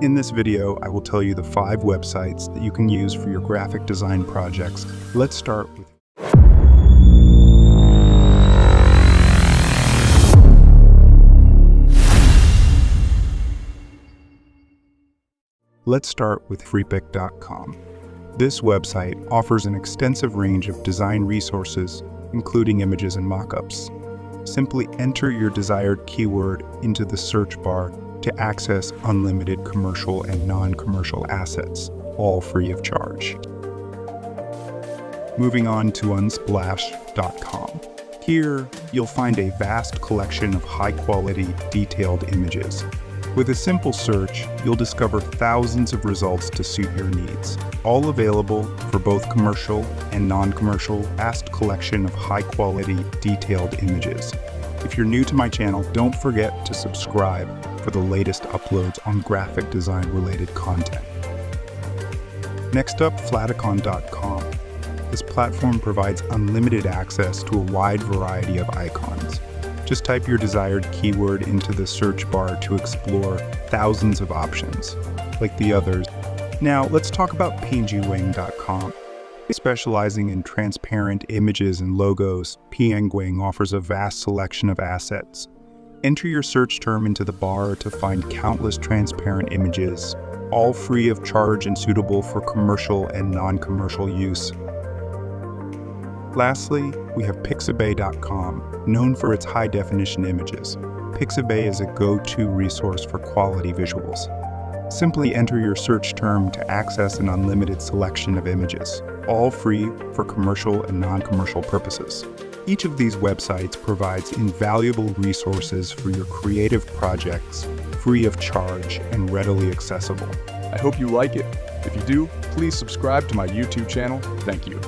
In this video, I will tell you the 5 websites that you can use for your graphic design projects. Let's start with Freepik.com. This website offers an extensive range of design resources, including images and mockups. Simply enter your desired keyword into the search bar to access unlimited commercial and non-commercial assets, all free of charge. Moving on to Unsplash.com. Here, you'll find a vast collection of high-quality, detailed images. With a simple search, you'll discover thousands of results to suit your needs, all available for both commercial and non-commercial, vast collection of high-quality, detailed images. If you're new to my channel, don't forget to subscribe for the latest uploads on graphic design-related content. Next up, Flaticon.com. This platform provides unlimited access to a wide variety of icons. Just type your desired keyword into the search bar to explore thousands of options, like the others. Now, let's talk about Penguin.com. Specializing in transparent images and logos, Penguin offers a vast selection of assets. Enter your search term into the bar to find countless transparent images, all free of charge and suitable for commercial and non-commercial use. Lastly, we have Pixabay.com, known for its high-definition images. Pixabay is a go-to resource for quality visuals. Simply enter your search term to access an unlimited selection of images, all free for commercial and non-commercial purposes. Each of these websites provides invaluable resources for your creative projects, free of charge and readily accessible. I hope you like it. If you do, please subscribe to my YouTube channel. Thank you.